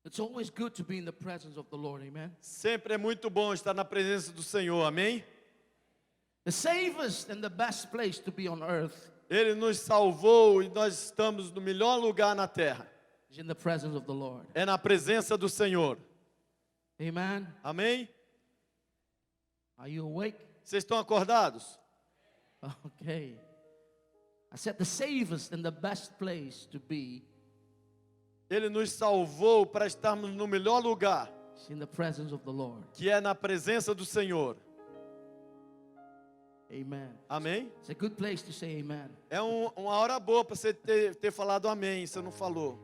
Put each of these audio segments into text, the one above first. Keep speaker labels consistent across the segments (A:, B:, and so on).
A: It's always good to be in the presence of the Lord, amen?
B: Sempre é muito bom estar na presença do Senhor, amém?
A: The safest and the best place to be on earth
B: Ele nos salvou e nós estamos no melhor lugar na terra.
A: is in the presence of the Lord.
B: É na presença do Senhor,
A: Amen?
B: amém?
A: Are you awake?
B: Vocês estão acordados?
A: Okay. I said the safest and the best place to be
B: Ele nos salvou para estarmos no melhor lugar,
A: is in the presence of the Lord.
B: que é na presença do Senhor,
A: Amen.
B: amém?
A: It's a good place to say amen.
B: É uma hora boa para você ter falado amém, você não falou.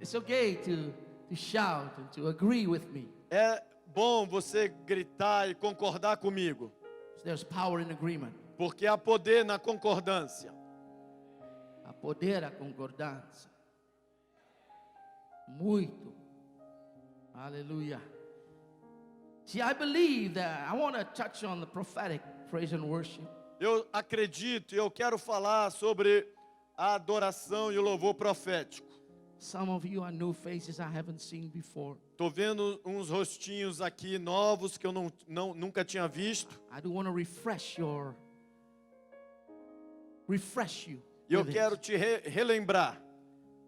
A: It's okay to shout and to agree with me.
B: É bom você gritar e concordar comigo,
A: There's power in agreement.
B: porque há poder na concordância.
A: A poder a concordância. Muito. Hallelujah. See, I believe that I want to touch on the prophetic praise and worship.
B: Eu acredito e eu quero falar sobre a adoração e o louvor profético.
A: Some of you are new faces I haven't seen before.
B: Estou vendo uns rostinhos aqui novos que eu nunca tinha visto.
A: I do want to refresh you.
B: E eu
A: with it.
B: quero te relembrar.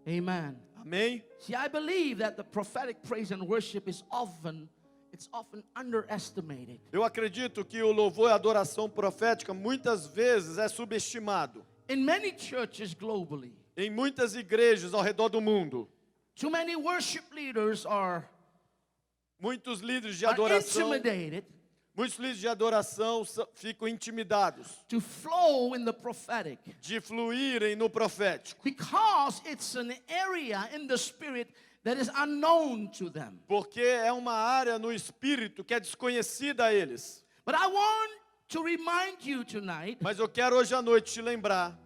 A: Amen.
B: Amém?
A: See, I believe that the prophetic praise and worship is often underestimated.
B: Eu acredito que o louvor e a adoração profética muitas vezes é subestimado.
A: In many churches globally,
B: Em muitas igrejas ao redor do mundo,
A: too many worship leaders
B: muitos líderes de
A: are
B: adoração,
A: intimidated
B: ficam intimidados
A: to flow in the prophetic
B: de fluírem no profético,
A: because it's an area in the spirit that is unknown to them.
B: porque é uma área no espírito que é desconhecida a eles.
A: But I want to remind you tonight
B: Mas eu quero hoje à noite te lembrar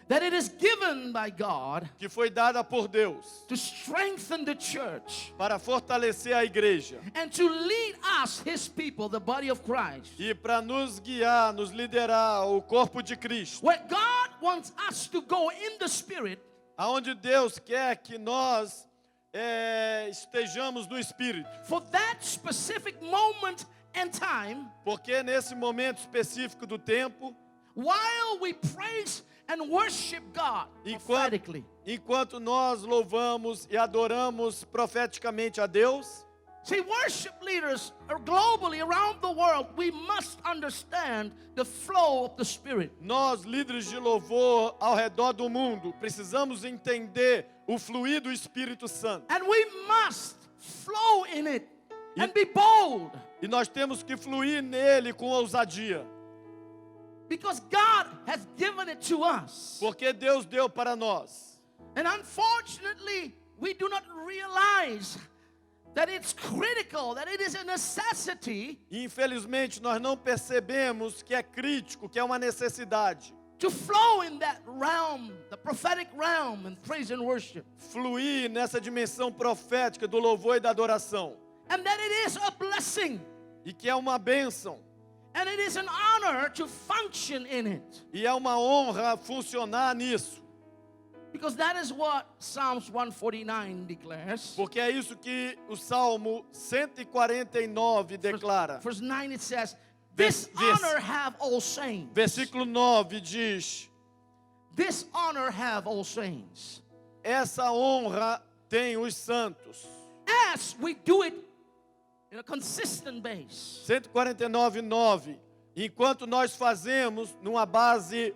A: that it is given by God
B: que foi dada por Deus
A: to strengthen the church
B: para fortalecer a igreja
A: and to lead us, His people, the body of Christ.
B: e para nos guiar, nos liderar, o corpo de Cristo.
A: Where God wants us to go in the Spirit
B: Aonde Deus quer que nós estejamos no Espírito.
A: for that specific moment and time,
B: Porque nesse momento específico do tempo,
A: while we praise and worship God prophetically.
B: enquanto nós louvamos e adoramos profeticamente a Deus,
A: See, worship leaders are globally around the world, we must understand the flow of the Spirit.
B: nós, líderes de louvor ao redor do mundo, precisamos entender o fluir do Espírito Santo.
A: And we must flow in it and be bold.
B: E nós temos que fluir nele com ousadia.
A: Because God has given it to us.
B: Porque Deus deu para nós.
A: And unfortunately, we do not realize that it's critical, that it is a necessity
B: E infelizmente nós não percebemos que é crítico, que é uma necessidade.
A: to flow in that realm, the prophetic realm, and praise and worship.
B: Fluir nessa dimensão profética do louvor e da adoração.
A: And that it is a blessing.
B: E que é uma bênção.
A: And it is an honor to function in it.
B: E é uma honra funcionar nisso.
A: Because that is what Psalms 149 declares.
B: Porque é isso que o Salmo 149 declara.
A: Verse 9 it says, This honor have all saints.
B: Versículo 9 diz:
A: This honor have all saints.
B: essa honra tem os santos.
A: As we do it in a consistent base.
B: 149:9. Enquanto nós fazemos numa base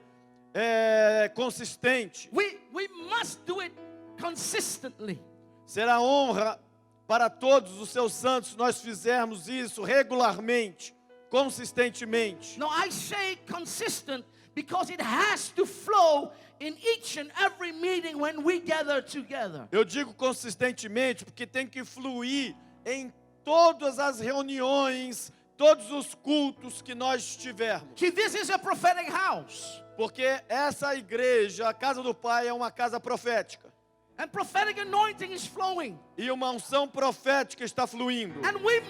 B: consistente,
A: We must do it consistently.
B: será honra para todos os seus santos se nós fizermos isso regularmente, consistentemente.
A: Now I say consistent because it has to flow in each and every meeting when we gather together.
B: Eu digo consistentemente porque tem que fluir em todas as reuniões, todos os cultos que nós tivermos.
A: See, this is a prophetic house.
B: Porque essa igreja, a casa do Pai, é uma casa profética.
A: And prophetic anointing is flowing.
B: E uma unção profética está fluindo.
A: And we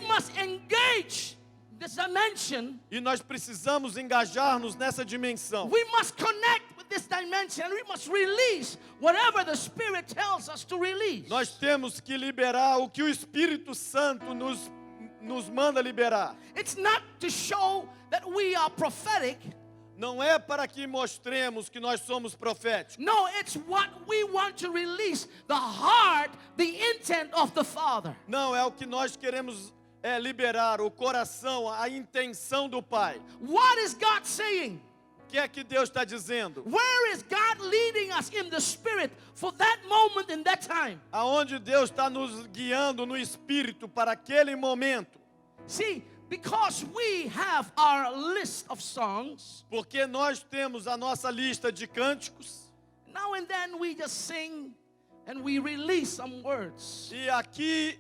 A: must engage this dimension.
B: E nós precisamos engajar-nos nessa dimensão.
A: We must connect with this dimension and we must release whatever the Spirit tells us to release.
B: Nós temos que liberar o que o Espírito Santo nos manda liberar.
A: It's not to show that we are prophetic.
B: Não é para que mostremos que nós somos proféticos.
A: No, it's what we want to release, the heart, the intent of the Father.
B: Não, é o que nós queremos liberar, o coração, a intenção do Pai.
A: What is God saying?
B: O que é que Deus está dizendo?
A: Where is God leading us in the Spirit for that moment in that time?
B: Aonde Deus está nos guiando no Espírito para aquele momento.
A: See, because we have our list of songs,
B: Porque nós temos a nossa lista de cânticos.
A: now and then we just sing and we release some words.
B: E aqui,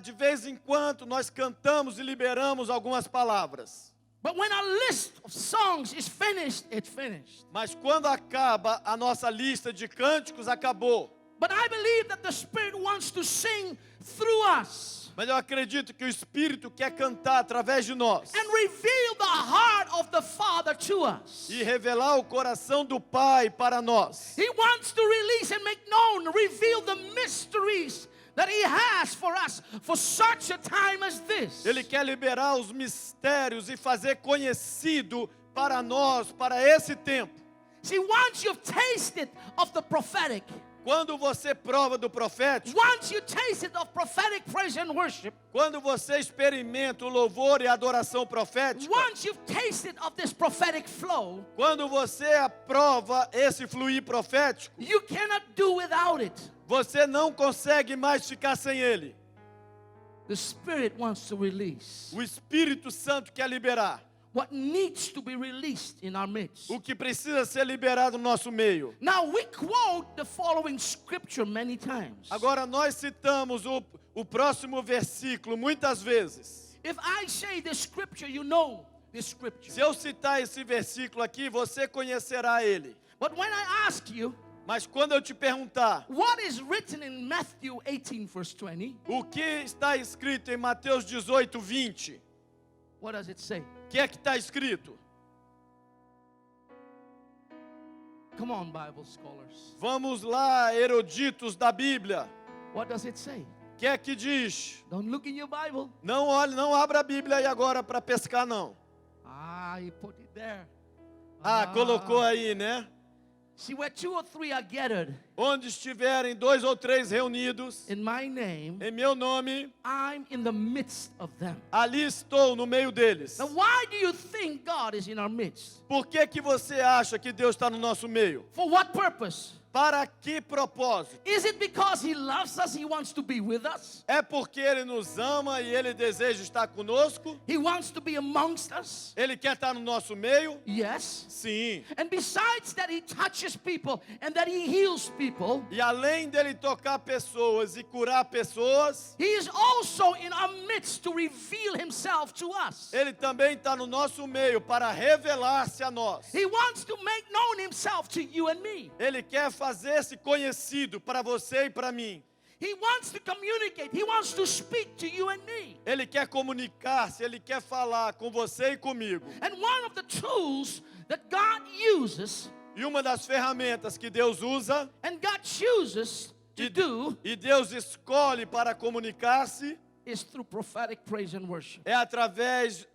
B: de vez em quando, nós cantamos e liberamos algumas palavras.
A: But when our list of songs is finished, it's finished.
B: Mas quando acaba a nossa lista de cânticos, acabou.
A: But I believe that the Spirit wants to sing through us
B: Mas eu acredito que o Espírito quer cantar através de nós.
A: and reveal the heart of the Father to us.
B: E revelar o coração do Pai para nós.
A: He wants to release and make known, reveal the mysteries that He has for us for such a time as this.
B: Ele quer liberar os mistérios e fazer conhecido para nós, para esse tempo.
A: See, once you've tasted of the prophetic,
B: Quando você prova do profético,
A: once you tasted of prophetic praise and worship,
B: quando você experimenta o louvor e a adoração profética,
A: once you've tasted of this prophetic flow,
B: quando você aprova esse fluir profético,
A: you cannot do without it.
B: você não consegue mais ficar sem ele.
A: The Spirit wants to release
B: O Espírito Santo quer liberar
A: what needs to be released in our midst.
B: o que precisa ser liberado no nosso meio.
A: Now, we quote the following scripture many times.
B: Agora nós citamos o próximo versículo muitas vezes.
A: If I say the scripture, you know the scripture.
B: Se eu citar esse versículo aqui, você conhecerá ele.
A: But when I ask you,
B: Mas quando eu te perguntar
A: what is written in Matthew 18, verse 20,
B: o que está escrito em Mateus 18, 20,
A: what does it say?
B: o que é que está escrito?
A: Come on, Bible scholars.
B: Vamos lá, eruditos da Bíblia.
A: What does it say?
B: O que é que diz?
A: Don't look in your Bible.
B: Não olhe, não abra a Bíblia aí agora para pescar não.
A: Ah, you put it there.
B: Colocou aí, né?
A: See, where 2 or 3 are gathered
B: Onde estiverem 2 ou 3 reunidos
A: in my name,
B: em meu nome,
A: I'm in the midst of them.
B: ali estou no meio deles.
A: Now, why do you think God is in our midst?
B: Por que você acha que Deus está no nosso meio?
A: For what purpose?
B: Para que propósito?
A: Is it because He loves us, He wants to be with us?
B: É porque Ele nos ama e Ele deseja estar conosco?
A: He wants to be amongst us?
B: Ele quer estar no nosso meio?
A: Yes.
B: Sim.
A: And besides that, He touches people and that He heals people,
B: E além dele tocar pessoas e curar pessoas,
A: He is also in our midst to reveal Himself to us.
B: Ele também está no nosso meio para revelar-se a nós.
A: He wants to make known Himself to you and me.
B: Ele quer fazer-se conhecido para você e para mim.
A: He wants to communicate. He wants to speak to you and me.
B: Ele quer comunicar-se, Ele quer falar com você e comigo.
A: And one of the tools that God uses
B: E uma das ferramentas que Deus usa
A: and God chooses to do
B: e Deus escolhe para comunicar-se
A: is through prophetic praise and worship.
B: é através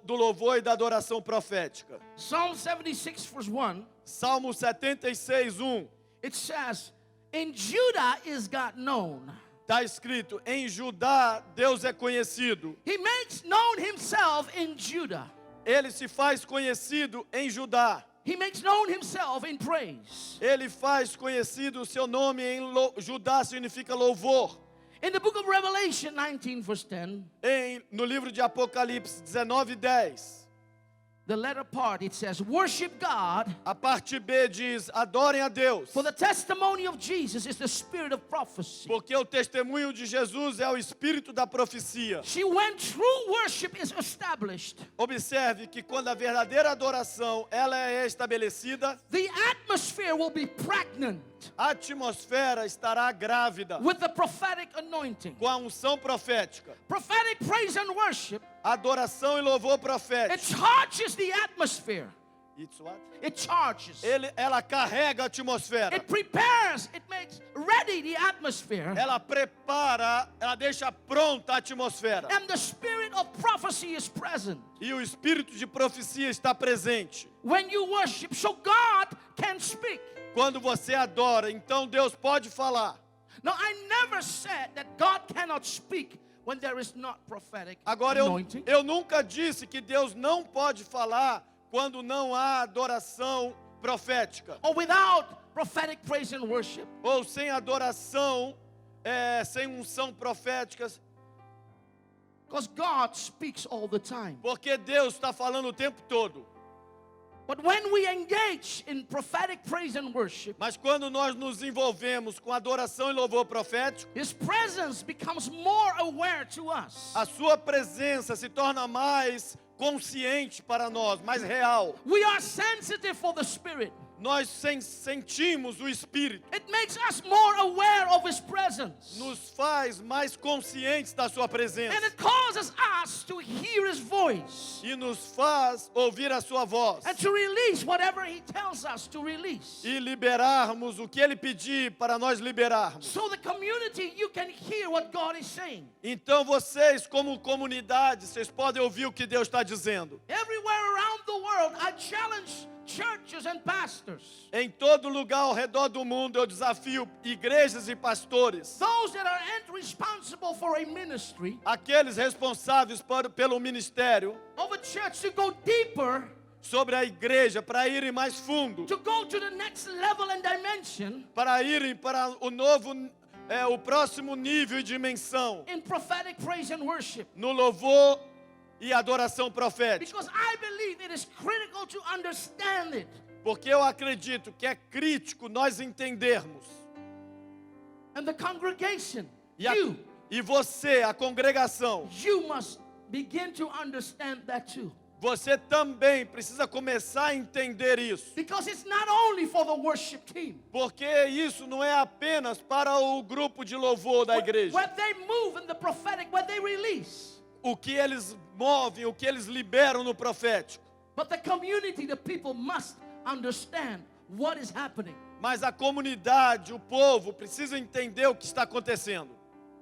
B: do louvor e da adoração profética.
A: Psalm 76 verse 1,
B: Salmo 76, 1.
A: it says, in Judah is God known.
B: Está escrito, em Judá Deus é conhecido.
A: He makes known Himself in Judah.
B: Ele se faz conhecido em Judá.
A: He makes known Himself in praise.
B: Ele faz conhecido o seu nome em Judá, significa louvor.
A: In the book of Revelation 19 verse 10,
B: No livro de Apocalipse 19, 10.
A: the letter part, it says, worship God,
B: A parte B diz, adorem a Deus.
A: for the testimony of Jesus is the spirit of prophecy.
B: Porque o testemunho de Jesus é o espírito da profecia.
A: See, when true worship is established,
B: Observe que quando a verdadeira adoração ela é estabelecida,
A: the atmosphere will be pregnant
B: a atmosfera estará grávida
A: with the prophetic anointing.
B: com a unção profética.
A: Prophetic praise and worship,
B: Adoração e louvor
A: it
B: profético.
A: charges the atmosphere.
B: It's what?
A: It charges.
B: Ela carrega a atmosfera.
A: It prepares. It makes ready the atmosphere.
B: Ela prepara, ela deixa pronta a atmosfera.
A: And the spirit of prophecy is present
B: E o espírito de profecia está presente.
A: when you worship, so God can speak.
B: Quando você adora, então Deus pode falar.
A: Now, I never said that God cannot speak when there is not prophetic
B: Agora,
A: anointing.
B: eu nunca disse que Deus não pode falar quando não há adoração profética.
A: Or without prophetic praise and worship.
B: Ou sem adoração, sem unção profética.
A: Because God speaks all the time.
B: Porque Deus está falando o tempo todo.
A: But when we engage in prophetic praise and worship,
B: Mas quando nós nos envolvemos com adoração e louvor profético,
A: His presence becomes more aware to us.
B: a sua presença se torna mais consciente para nós, mais real.
A: We are sensitive for the Spirit.
B: Nós sentimos o Espírito.
A: It makes us more aware of His presence.
B: Nos faz mais conscientes da sua presença.
A: And it causes us to hear His voice
B: E nos faz ouvir a sua voz.
A: and to release whatever He tells us to release.
B: E liberarmos o que Ele pedir para nós liberarmos.
A: So the community, you can hear what God is saying.
B: Então vocês, como comunidade, vocês podem ouvir o que Deus está dizendo.
A: Everywhere around the world, I challenge churches and pastors,
B: Em todo lugar ao redor do mundo, eu desafio igrejas e pastores,
A: those that are responsible for a ministry,
B: aqueles responsáveis pelo ministério,
A: of a church to go deeper,
B: sobre a igreja, para irem mais fundo,
A: to go to the next level and dimension
B: para irem para o próximo nível e dimensão,
A: in prophetic praise and worship.
B: no louvor e adoração profética.
A: Because I believe it is critical to understand it.
B: Porque eu acredito que é crítico nós entendermos.
A: And the congregation,
B: E, a-
A: you
B: e você, a congregação,
A: must begin to understand that too.
B: você também precisa começar a entender isso.
A: Because it's not only for the worship team.
B: Porque isso não é apenas para o grupo de louvor da igreja.
A: Where they move in the prophetic, where they release.
B: O que eles movem, o que eles liberam no profético.
A: But the community, the people must understand what is happening.
B: Mas a comunidade, o povo, precisa entender o que está acontecendo.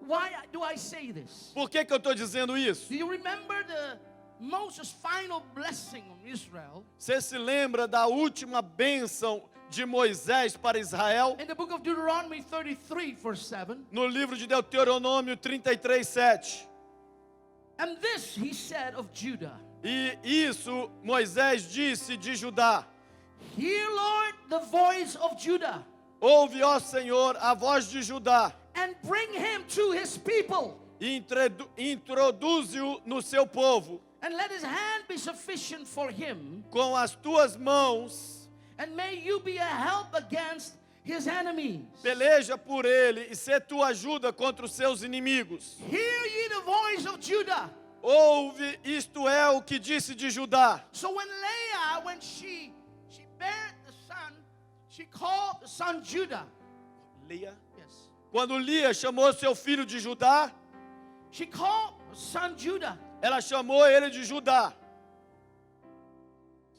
A: Why do I say this?
B: Por que eu estou dizendo isso?
A: Do you remember the Moses' final blessing on Israel?
B: Você se lembra da última bênção de Moisés para Israel?
A: In the book of Deuteronomy 33, verse 7.
B: No livro de Deuteronômio 33:7.
A: And this he said of Judah.
B: E isso Moisés disse de Judá.
A: Hear, Lord, the voice of Judah,
B: Ouve, ó Senhor, a voz de Judá,
A: and bring him to his people,
B: e introduze-o no seu povo.
A: and let his hand be sufficient for him,
B: Com as tuas mãos,
A: and may you be a help against his enemies.
B: peleja por ele e sê tua ajuda contra os seus inimigos.
A: Hear ye the voice of Judah.
B: Ouve, isto é o que disse de Judá.
A: So when Leah, when she bare the son, she called the son Judah.
B: Lia.
A: Yes.
B: Quando Lia chamou seu filho de Judá,
A: She called her son Judah.
B: ela chamou ele de Judá.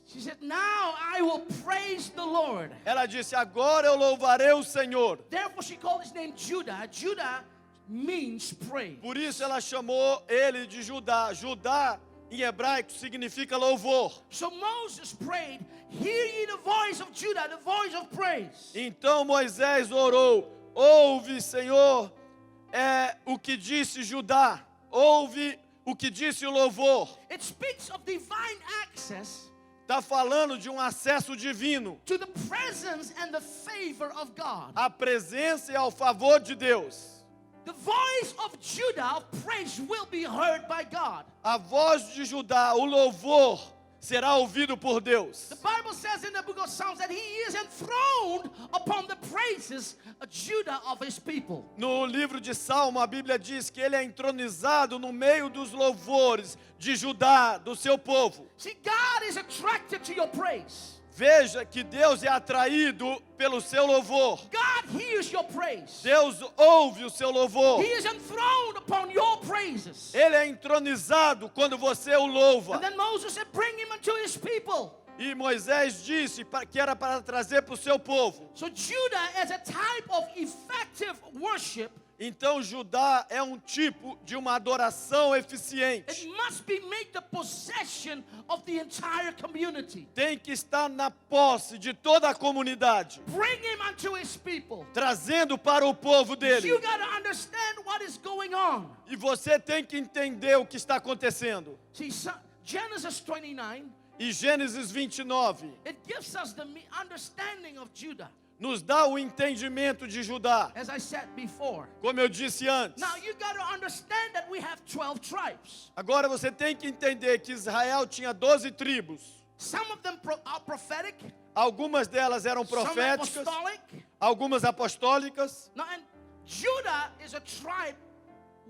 A: She said, now I will praise the Lord.
B: Ela disse, agora eu louvarei o Senhor.
A: Therefore she called his name Judah. Judah means praise.
B: Por isso ela chamou ele de Judá. Judá, em hebraico, significa louvor.
A: So Moses prayed, hear ye the voice of Judah, the voice of praise.
B: Então Moisés orou, ouve, Senhor, o que disse Judá. Ouve o que disse o louvor.
A: It speaks of divine access
B: Está falando de um acesso divino.
A: to the presence and the favor of God.
B: A presença e ao favor de Deus.
A: The voice of Judah of praise will be heard by God.
B: A voz de Judá, o louvor, será ouvido por Deus.
A: The Bible says in the book of Psalms that he is enthroned upon the praises of Judah of his people.
B: No livro de Salmo, a Bíblia diz que ele é entronizado no meio dos louvores de Judá, do seu povo.
A: See, God is attracted to your praise.
B: Veja que Deus é atraído pelo seu louvor.
A: God hears your praise.
B: Deus ouve o seu louvor.
A: He is enthroned upon your praises.
B: Ele é entronizado quando você o louva.
A: And then Moses said, bring him unto his people.
B: E Moisés disse que era para trazer para o seu povo.
A: So Judah, as a type of effective worship,
B: Então Judá é um tipo de uma adoração eficiente.
A: it must be made the possession of the entire community.
B: Tem que estar na posse de toda a comunidade,
A: Bring him unto his people.
B: trazendo para o povo dele.
A: You got to understand what is going on.
B: E você tem que entender o que está acontecendo.
A: See, Genesis 29,
B: E Gênesis 29
A: it gives us the understanding of Judah,
B: nos dá o entendimento de Judá,
A: as I said before.
B: como eu disse antes.
A: Now you got to understand that we have 12 tribes.
B: Agora você tem que entender que Israel tinha 12 tribos.
A: Some of them are prophetic,
B: Algumas delas eram
A: some
B: proféticas,
A: apostolic.
B: algumas apostólicas.
A: Now, and Judah is a tribe,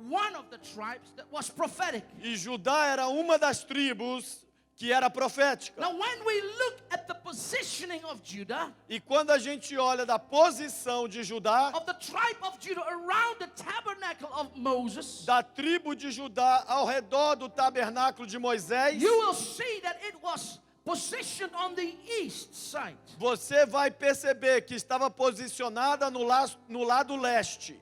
A: one of the tribes that was prophetic.
B: E Judá era uma das tribos que era profética.
A: Now, when we look at the positioning of Judah,
B: E quando a gente olha da posição de Judá,
A: of the tribe of Judah around the tabernacle of Moses,
B: da tribo de Judá ao redor do tabernáculo de Moisés,
A: you will see that it was positioned on the east side.
B: você vai perceber que estava posicionada no lado leste.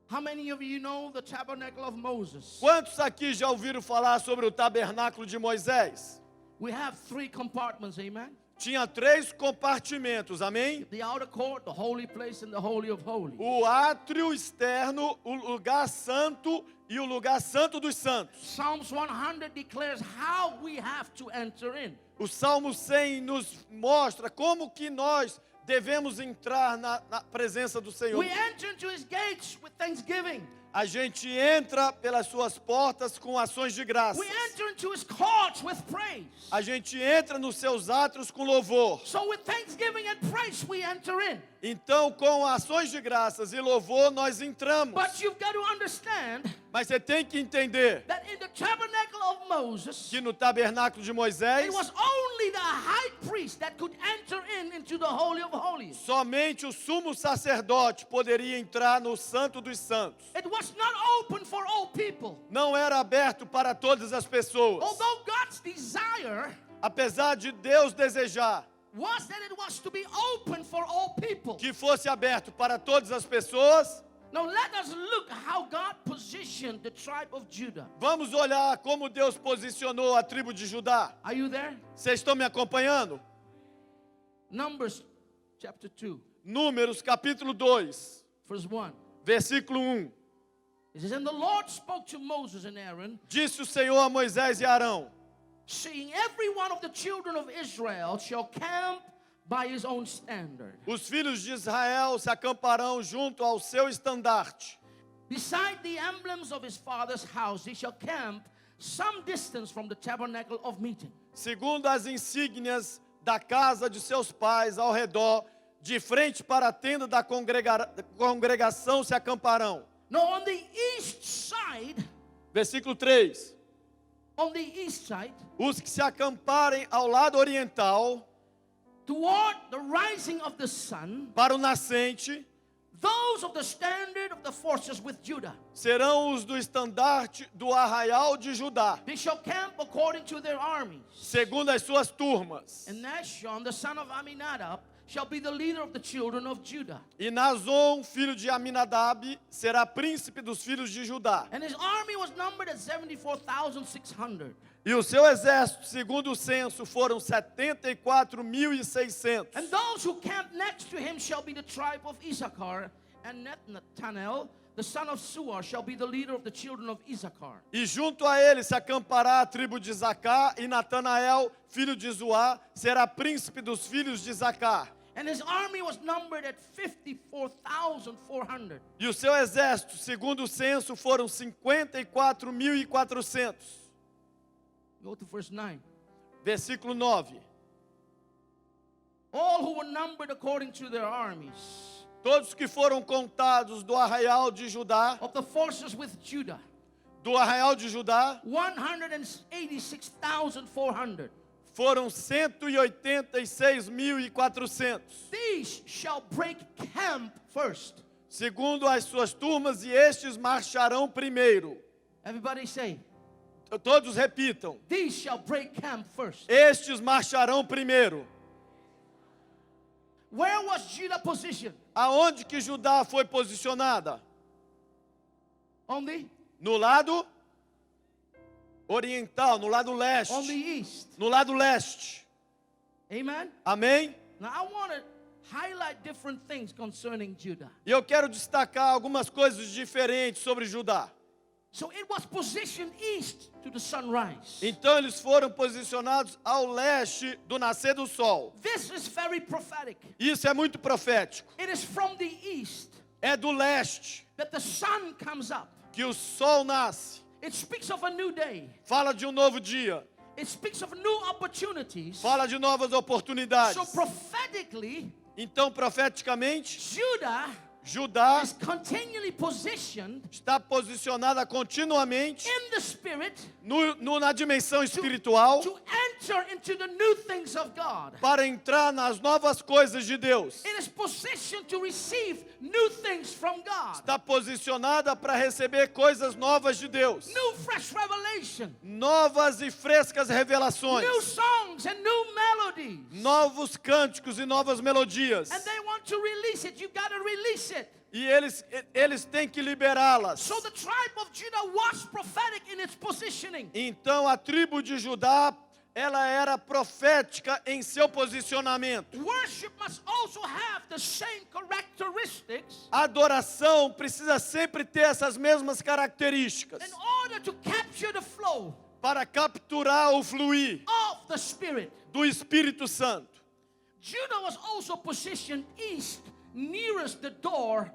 A: How many of you know the tabernacle of Moses?
B: Quantos aqui já ouviram falar sobre o tabernáculo de Moisés?
A: We have 3 compartments, amen?
B: Tinha 3 compartimentos, amém?
A: The outer court, the holy place, and the holy of holies.
B: O átrio externo, o lugar santo e o lugar santo dos santos.
A: Psalms 100 declares how we have to enter in.
B: O Salmo 100 nos mostra como que nós devemos entrar na presença do Senhor.
A: We enter into his gates with thanksgiving.
B: A gente entra pelas suas portas com ações de graça.
A: We enter into his courts with praise.
B: A gente entra nos seus átrios com louvor.
A: So with thanksgiving and praise we enter in.
B: Então, com ações de graças e louvor, nós entramos.
A: But you've got to understand
B: Mas você tem que entender
A: that in the tabernacle of Moses,
B: que no tabernáculo de Moisés,
A: it was only the high priest that could enter into the holy of holies.
B: somente o sumo sacerdote poderia entrar no Santo dos Santos.
A: It was not open for all people.
B: Não era aberto para todas as pessoas.
A: Although God's desire
B: Apesar de Deus desejar
A: was that it was to be open for all people.
B: que fosse aberto para todas as pessoas,
A: Now let us look how God positioned the tribe of Judah.
B: vamos olhar como Deus posicionou a tribo de Judá.
A: Are you there?
B: Vocês estão me acompanhando?
A: Numbers chapter 2,
B: Números capítulo 2,
A: verse 1.
B: versículo 1.
A: It says, and the Lord spoke to Moses and Aaron,
B: Disse o Senhor a Moisés e Arão:
A: saying, every one of the children of Israel shall camp by his own standard.
B: os filhos de Israel se acamparão junto ao seu estandarte.
A: Beside the emblems of his father's house, they shall camp some distance from the tabernacle of meeting.
B: Segundo as insígnias da casa de seus pais ao redor, de frente para a tenda da congregação se acamparão.
A: Now on the east side,
B: Versículo 3. Os que se acamparem ao lado oriental,
A: toward the rising of the sun,
B: para o nascente,
A: those of the standard of the forces with Judah,
B: serão os do estandarte do arraial de Judá,
A: they shall camp according to their armies.
B: segundo as suas turmas.
A: And Nashon, the son of Aminadab, shall be the leader of the children of Judah.
B: E Nazon, filho de Aminadab, será príncipe dos filhos de Judá.
A: And his army was numbered at 74,600.
B: E o seu exército, segundo o censo, foram 74.600.
A: And those who camp next to him shall be the tribe of Issachar, and Nethanel, the son of Suar, shall be the leader of the children of Issachar.
B: E junto a ele se acampará a tribo de Zacá, e Natanael, filho de Zoá, será príncipe dos filhos de Zacá.
A: And his army was numbered at 54,400.
B: E o seu exército, segundo o censo, foram 54.400.
A: Go to verse 9.
B: Versículo 9.
A: All who were numbered according to their armies,
B: Todos que foram contados do arraial de Judá,
A: of the forces with Judah,
B: do arraial de Judá,
A: 186,400.
B: foram 186.400.
A: These shall break camp first.
B: Segundo as suas turmas, e estes marcharão primeiro.
A: Everybody say,
B: Todos repitam.
A: These shall break camp first.
B: Estes marcharão primeiro.
A: Where was Judah positioned?
B: Aonde que Judá foi posicionada?
A: On the
B: No lado oriental, no lado leste.
A: on the east.
B: No lado leste.
A: Amen.
B: Amém?
A: Now I want to highlight different things concerning Judah.
B: E eu quero destacar algumas coisas diferentes sobre Judá.
A: So it was positioned east to the sunrise.
B: Então eles foram posicionados ao leste do nascer do sol.
A: This is very prophetic.
B: Isso é muito profético.
A: It is from the east
B: É do leste
A: that the sun comes up.
B: que o sol nasce.
A: It speaks of a new day.
B: Fala de um novo dia.
A: It speaks of new opportunities.
B: Fala de novas oportunidades.
A: So prophetically,
B: Então, profeticamente,
A: Judah
B: Judá
A: is continually positioned
B: está posicionada continuamente
A: in the spirit
B: na dimensão espiritual
A: to enter into the new things of God.
B: para entrar nas novas coisas de Deus.
A: It is positioned to receive new things from God.
B: Está posicionada para receber coisas novas de Deus.
A: New fresh revelation.
B: Novas e frescas revelações.
A: New songs and new melodies.
B: Novos cânticos e novas melodias.
A: And they want to release it. You got to release it.
B: E eles têm que liberá-las.
A: So the tribe of Judah was prophetic in its positioning.
B: Então a tribo de Judá, ela era profética em seu posicionamento.
A: Worship must also have the same characteristics
B: A adoração precisa sempre ter essas mesmas características
A: in order to capture the flow
B: para capturar o fluir
A: of the Spirit.
B: do Espírito Santo.
A: Judah was also positioned east, nearest the door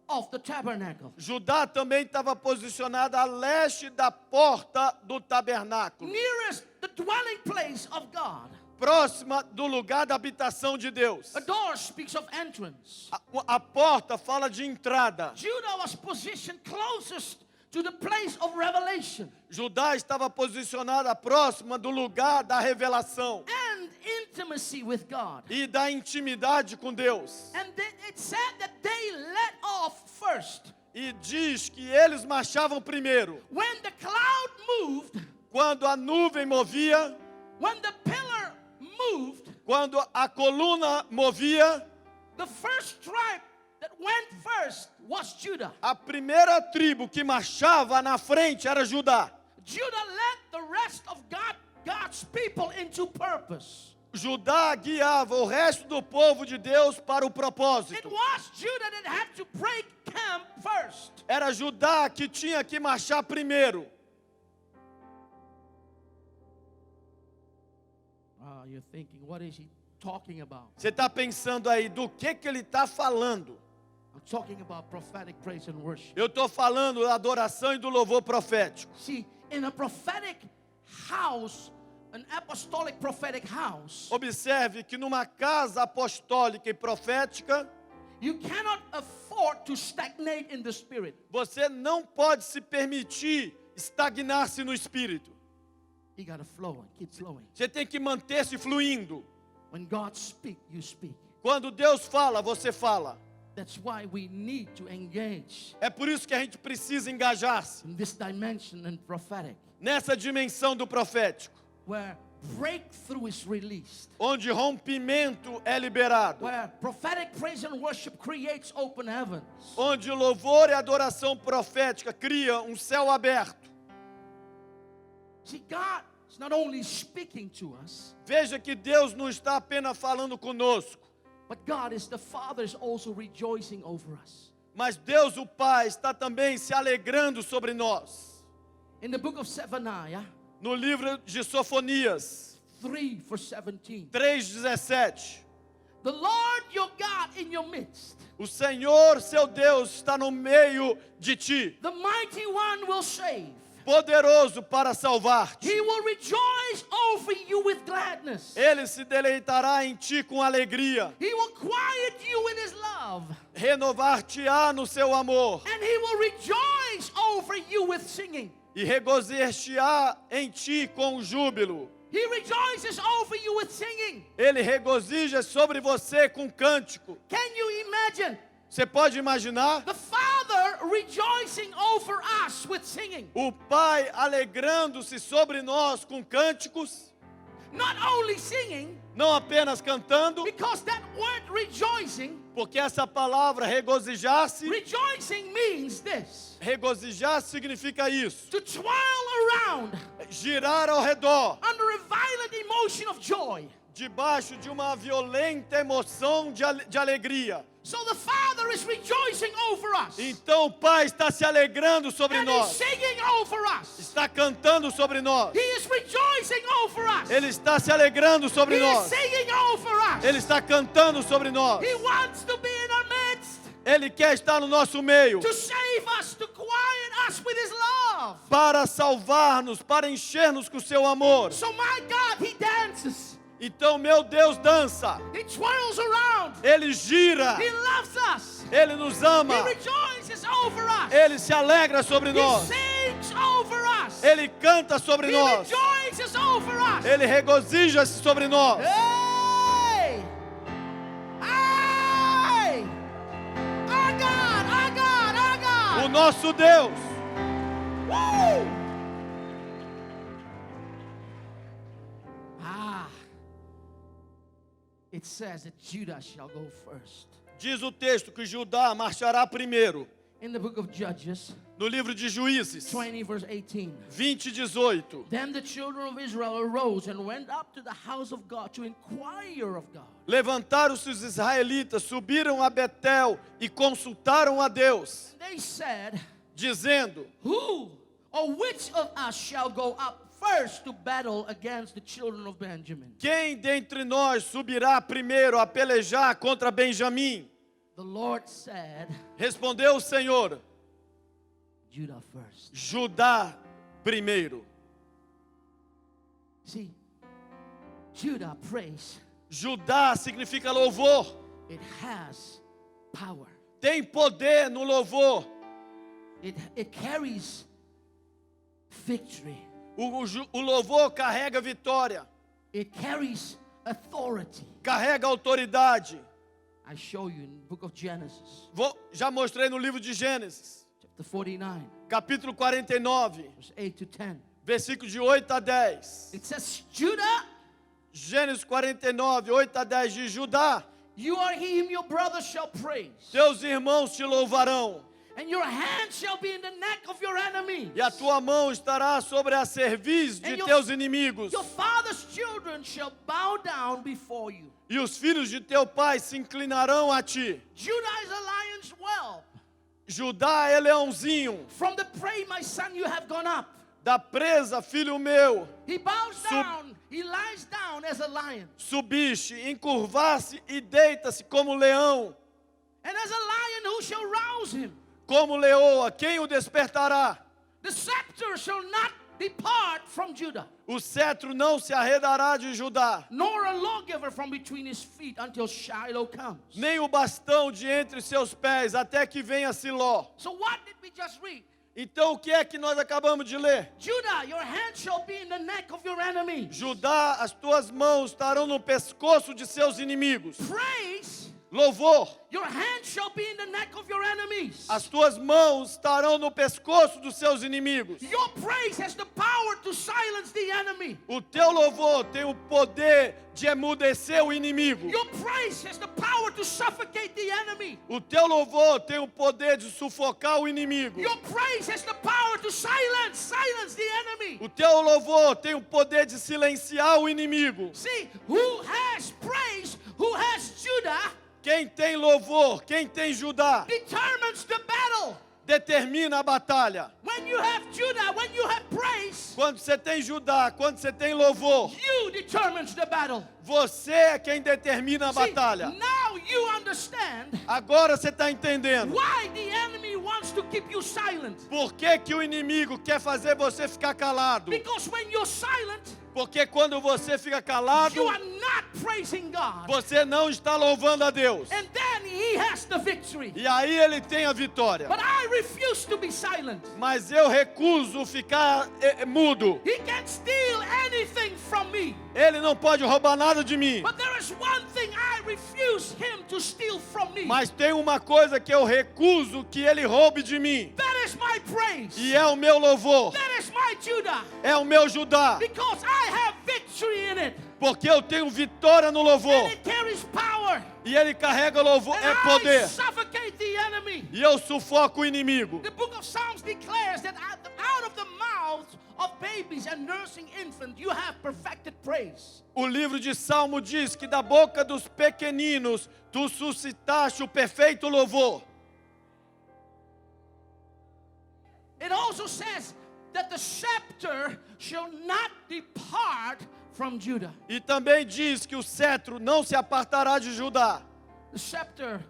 A: of the tabernacle.
B: Judá também estava posicionada a leste da porta do tabernáculo,
A: Nearest the dwelling place of God.
B: próxima do lugar da habitação de Deus.
A: A door speaks of entrance.
B: A porta fala de entrada.
A: Judah was positioned closest to the place of revelation
B: Judá estava posicionada próxima do lugar da revelação
A: and intimacy with God.
B: e da intimidade com Deus.
A: And it said that they let off first.
B: E diz que eles marchavam primeiro.
A: When the cloud moved,
B: Quando a nuvem movia,
A: when the pillar moved,
B: quando a coluna movia,
A: the first tribe that went first was Judah.
B: a primeira tribo que marchava na frente era Judá.
A: Judah led the rest of God's people into purpose.
B: Judá guiava o resto do povo de Deus para o
A: It
B: propósito.
A: was Judah that had to break camp first.
B: Era Judá que tinha que marchar primeiro.
A: You're thinking, what is he talking about?
B: Você está pensando aí do que ele está falando?
A: I'm talking about prophetic praise and worship.
B: Eu estou falando da adoração e do louvor profético.
A: See, in a prophetic house, an apostolic prophetic house,
B: Observe que numa casa apostólica e profética,
A: you cannot afford to stagnate in the spirit.
B: você não pode se permitir estagnar-se no espírito.
A: You got to flow and keep flowing.
B: Você tem que manter-se fluindo.
A: When God speaks, you speak.
B: Quando Deus fala, você fala.
A: That's why we need to engage
B: É por isso que a gente precisa engajar-se
A: in this dimension and prophetic,
B: nessa dimensão do profético,
A: where breakthrough is released,
B: onde rompimento é liberado,
A: where prophetic praise and worship creates open heavens.
B: onde louvor e adoração profética cria um céu aberto.
A: See, God is not only speaking to us,
B: Veja que Deus não está apenas falando conosco,
A: but God is the Father is also rejoicing over us.
B: mas Deus o Pai está também se alegrando sobre nós.
A: In the book of Zephaniah
B: No livro de Sofonias
A: 3:17,
B: 3:17,
A: the Lord your God in your midst,
B: o Senhor, seu Deus, está no meio de ti,
A: the mighty one will save.
B: poderoso para salvar-te.
A: He will rejoice over you with gladness.
B: Ele se deleitará em ti com alegria,
A: He will quiet you in his love.
B: renovar-te-á no seu amor
A: And he will rejoice over you with singing.
B: e regozijar-te-á em ti com júbilo.
A: He rejoices over you with singing.
B: Ele regozija sobre você com cântico.
A: Can you imagine?
B: Você pode imaginar?
A: The Father rejoicing over us with singing.
B: O Pai alegrando-se sobre nós com cânticos,
A: Not only singing,
B: não apenas cantando,
A: because that word rejoicing,
B: porque essa palavra regozijar-se,
A: rejoicing means this.
B: regozijar significa isso,
A: To twirl around
B: girar ao redor,
A: under a violent emotion of joy.
B: debaixo de uma violenta emoção de alegria.
A: So the Father is rejoicing over us.
B: Então o Pai está se alegrando sobre
A: And He's
B: nós,
A: singing over us.
B: está cantando sobre nós,
A: He is rejoicing over us.
B: Ele está se alegrando sobre
A: He is
B: nós,
A: singing over us.
B: Ele está cantando sobre nós,
A: He wants to be in our midst,
B: Ele quer estar no nosso meio,
A: to save us, to quiet us with His love.
B: para salvar-nos, para encher-nos com seu amor.
A: So my God, He dances.
B: Então meu Deus dança,
A: He twirls around.
B: Ele gira,
A: He loves us.
B: Ele nos ama,
A: He rejoices over us.
B: Ele se alegra sobre
A: He
B: nós,
A: sings over us.
B: Ele canta sobre
A: He
B: nós,
A: rejoices over us.
B: Ele regozija-se sobre nós.
A: Hey! Hey! Our God, our God, our
B: O
A: God.
B: nosso Deus.
A: Woo! It says that Judah shall go first.
B: Diz o texto que Judá marchará primeiro.
A: In the book of Judges,
B: No livro de Juízes
A: 20 verse 18.
B: 20:18.
A: Then the children of Israel arose and went up to the house of God to inquire of God.
B: Levantaram-se os israelitas, subiram a Betel e consultaram a Deus,
A: They said,
B: dizendo:
A: who or which of us shall go up first to battle against the children of Benjamin?
B: quem dentre nós subirá primeiro a pelejar contra Benjamim?
A: The Lord said,
B: Respondeu o Senhor:
A: Judah first.
B: Judá primeiro.
A: See, Judah praise,
B: Judá significa louvor.
A: it has power.
B: Tem poder no louvor.
A: It carries victory.
B: O louvor carrega vitória,
A: It carries authority.
B: carrega autoridade.
A: I show you in the book of Genesis,
B: Já mostrei no livro de Gênesis,
A: chapter 49,
B: capítulo 49,
A: verse 8 to 10.
B: versículo de 8 a 10.
A: It says, Judah,
B: Gênesis 49, 8 a 10 de Judá,
A: you are he whom your brothers shall praise,
B: teus irmãos te louvarão,
A: and your hand shall be in the neck of your enemies.
B: e a tua mão estará sobre a cerviz de teus inimigos,
A: Your father's children shall bow down before you.
B: e os filhos de teu pai se inclinarão a ti.
A: Judah is a lion's whelp.
B: Judá é leãozinho,
A: From the prey, my son, you have gone up.
B: da presa, filho meu,
A: He bows down, he lies down as a lion.
B: subiste, encurvar-se e deita-se como leão,
A: And as a lion, who shall rouse him?
B: como leoa, quem o despertará?
A: The scepter shall not depart from Judah,
B: O cetro não se arredará de Judá,
A: nor a lawgiver from between his feet until Shiloh comes.
B: nem o bastão de entre seus pés, até que venha Siló.
A: So what did we just read?
B: Então o que é que nós acabamos de ler?
A: Judah, your hand shall be in the neck of your enemies.
B: Judá, as tuas mãos estarão no pescoço de seus inimigos.
A: Praise,
B: Louvor,
A: your hand shall be in the neck of your enemies.
B: as tuas mãos estarão no pescoço dos seus inimigos.
A: Your praise has the power to silence the enemy.
B: O teu louvor tem o poder de emudecer o inimigo.
A: Your praise has the power to suffocate the enemy.
B: O teu louvor tem o poder de sufocar o inimigo.
A: Your praise has the power to silence the enemy.
B: O teu louvor tem o poder de silenciar o inimigo.
A: See, who has praise, who has Judah,
B: Quem tem louvor, quem tem Judá,
A: determines the battle.
B: determina a batalha.
A: When you have Judah, when you have praise,
B: Quando você tem Judá, quando você tem louvor,
A: you determines the battle.
B: você é quem determina a
A: See,
B: batalha.
A: now you understand
B: Agora você está entendendo
A: why the enemy wants to keep you silent.
B: por que o inimigo quer fazer você ficar calado.
A: Because when you're silent,
B: Porque quando você fica calado,
A: you are not praising God.
B: você não está louvando a Deus.
A: And then he has the victory.
B: E aí ele tem a vitória.
A: But I refuse to be silent.
B: Mas eu recuso ficar mudo.
A: He can't steal anything from me.
B: Ele não pode roubar nada de mim.
A: But there is one thing I refuse him to steal from me.
B: Mas tem uma coisa que eu recuso que ele roube de mim.
A: That is my praise.
B: E é o meu louvor.
A: That is my Judah.
B: É o meu Judá.
A: Because I have victory in it.
B: Porque eu tenho vitória no louvor.
A: And it carries power.
B: E ele carrega louvor,
A: And
B: é
A: I
B: poder.
A: suffocate the enemy.
B: E eu sufoco o inimigo.
A: The book of Psalms declares that out of the mouths of babies and nursing infants you have perfected praise.
B: O livro de Salmo diz que da boca dos pequeninos tu suscitaste o perfeito louvor.
A: It also says that the scepter shall not depart from Judah.
B: E também diz que o cetro não se apartará de Judá.
A: The scepter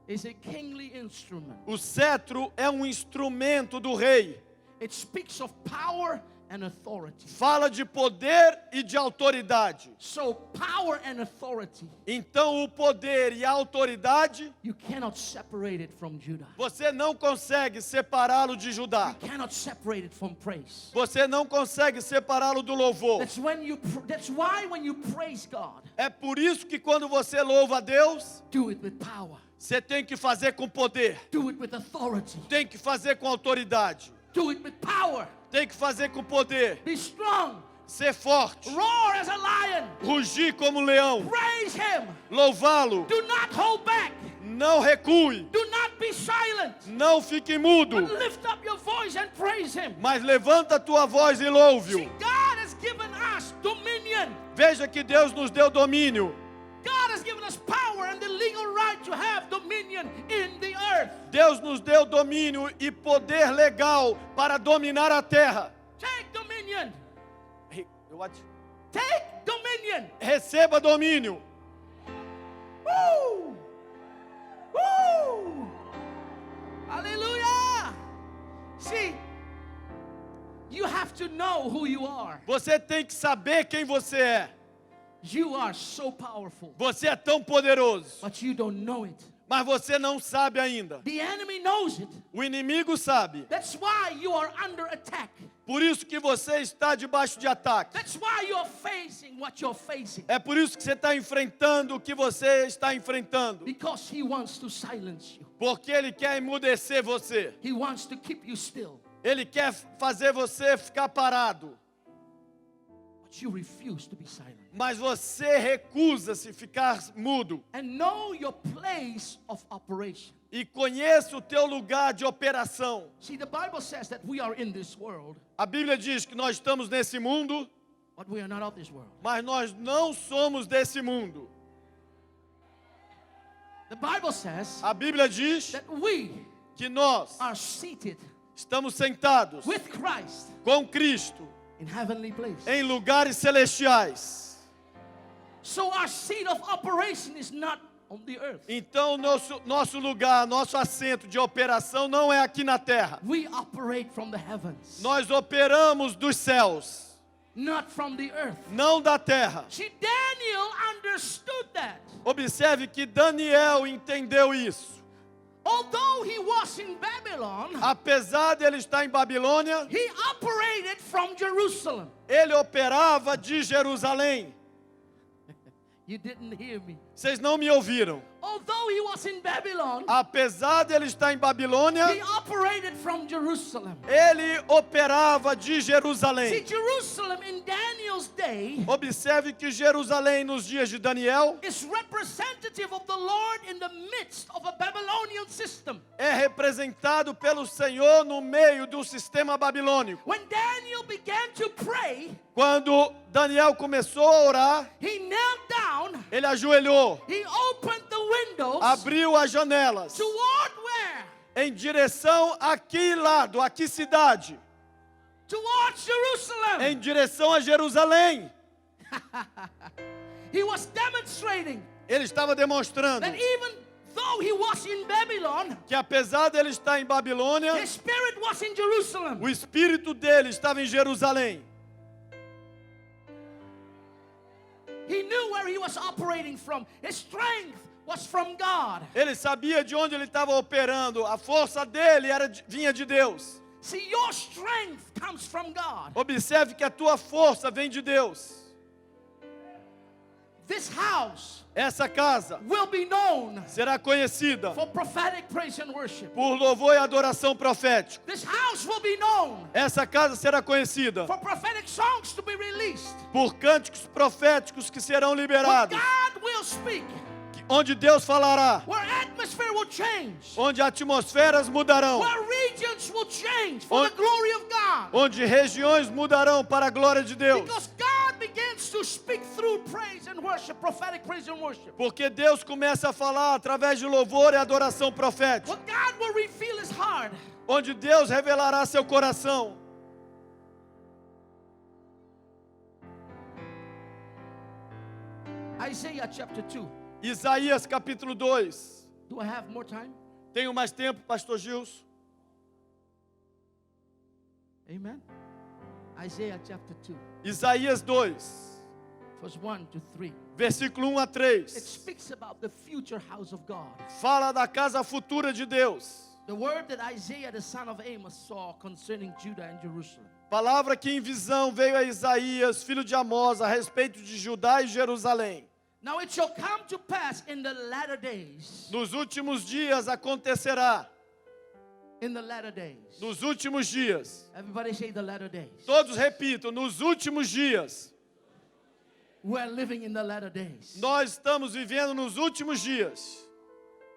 A: is a kingly instrument.
B: O cetro é um instrumento do rei.
A: It speaks of power and authority.
B: Fala de poder e de autoridade.
A: So power and authority,
B: Então o poder e a autoridade,
A: you cannot separate it from Judah.
B: você não consegue separá-lo de Judá.
A: You cannot separate it from praise.
B: Você não consegue separá-lo do louvor.
A: That's why when you praise God,
B: É por isso que quando você louva a Deus,
A: do it with power.
B: você tem que fazer com poder.
A: Do it with authority.
B: Tem que fazer com autoridade.
A: Do it with power.
B: Tem que fazer com poder.
A: Be strong.
B: Ser forte.
A: Roar as a lion.
B: Rugir como um leão.
A: Praise him.
B: Louvá-lo.
A: Do not hold back.
B: Não recue.
A: Do not be silent.
B: Não fique mudo.
A: But lift up your voice and praise him.
B: Mas levanta a tua voz e
A: See,
B: louve-o.
A: God has given us dominion.
B: Veja que Deus nos deu domínio.
A: God has given us power and the legal right to have dominion in the earth.
B: Deus nos deu domínio e poder legal para dominar a terra.
A: Take dominion. Take dominion.
B: Receba domínio.
A: Woo! Woo! Hallelujah! See, you have to know who you are.
B: Você tem que saber quem você é.
A: You are so powerful,
B: Você é tão poderoso,
A: but you don't know it.
B: mas você não sabe ainda.
A: The enemy knows it.
B: O inimigo sabe.
A: That's why you are under attack.
B: Por isso que você está debaixo de ataque.
A: That's why you're facing what you're facing.
B: É por isso que você está enfrentando o que você está enfrentando.
A: Because he wants to silence you.
B: Porque ele quer emudecer você.
A: He wants to keep you still.
B: Ele quer fazer você ficar parado.
A: But you refuse to be silent.
B: Mas você recusa-se ficar mudo.
A: And know your place of operation.
B: E conheça o teu lugar de operação.
A: See, the Bible says that we are in this world,
B: A Bíblia diz que nós estamos nesse mundo,
A: but we are not of this world.
B: mas nós não somos desse mundo.
A: The Bible says
B: A Bíblia diz
A: that we
B: que nós
A: are seated
B: estamos sentados
A: with Christ
B: com Cristo
A: in heavenly places.
B: em lugares celestiais.
A: So our seat of operation is not on the earth.
B: Então nosso lugar, nosso assento de operação não é aqui na terra.
A: We operate from the heavens,
B: Nós operamos dos céus,
A: not from the earth.
B: não da terra.
A: See, Daniel understood that.
B: Observe que Daniel entendeu isso.
A: Although he was in Babylon,
B: Apesar de ele estar em Babilônia,
A: he operated from Jerusalem.
B: ele operava de Jerusalém.
A: You didn't hear me.
B: Vocês não me ouviram.
A: Although he was in Babylon,
B: Apesar de ele estar em Babilônia,
A: he operated from Jerusalem.
B: ele operava de
A: See,
B: Jerusalém.
A: Jerusalem in Daniel's day
B: Observe que Jerusalém nos dias de Daniel
A: is representative of the Lord in the midst of a Babylonian system.
B: é representado pelo Senhor no meio do sistema babilônico.
A: When Daniel began to pray,
B: Quando Daniel começou a orar,
A: he knelt down,
B: ele ajoelhou,
A: he opened the windows
B: abriu as janelas
A: toward where?
B: em direção a que lado, a que cidade?
A: Towards Jerusalem.
B: Em direção a Jerusalém.
A: He was demonstrating
B: Ele estava demonstrando
A: that even though he was in Babylon,
B: que apesar dele estar em Babilônia,
A: his spirit was in Jerusalem.
B: o espírito dele estava em Jerusalém.
A: He knew where he was operating from. His strength was from God.
B: Ele sabia de onde ele estava operando. A força dele vinha de Deus.
A: See, your strength comes from God.
B: Observe que a tua força vem de Deus.
A: This house
B: Essa casa
A: will be known
B: será conhecida
A: for prophetic praise and worship.
B: por louvor e adoração profético.
A: This house will be known
B: Essa casa será conhecida
A: for prophetic songs to be released.
B: por cânticos proféticos que serão
A: Where
B: liberados,
A: God will speak,
B: onde Deus falará,
A: where atmosphere will change,
B: onde atmosferas mudarão,
A: where regions will change for the glory of God.
B: onde regiões mudarão para a glória de Deus.
A: Because God begins to speak through praise and worship, prophetic praise and worship.
B: Porque Deus começa a falar através de louvor e adoração profética,
A: What God will reveal His heart.
B: onde Deus revelará seu coração.
A: Isaiah chapter 2.
B: Isaías capítulo 2.
A: Do I have more time?
B: Tenho mais tempo, pastor Gilson?
A: Amen. Isaiah chapter 2,
B: Isaías 2,
A: verse 1 to 3.
B: versículo 1 a
A: It
B: 3.
A: speaks about the future house of God.
B: Fala da casa futura de Deus.
A: The word that Isaiah the son of Amos saw concerning Judah and Jerusalem.
B: Palavra que em visão veio a Isaías, filho de Amós, a respeito de Judá e Jerusalém.
A: Now it shall come to pass in the latter days.
B: Nos últimos dias acontecerá.
A: In the latter days.
B: Nos últimos dias.
A: Everybody say the latter days.
B: Todos repitam, nos últimos dias.
A: We're living in the latter days.
B: Nós estamos vivendo nos últimos dias.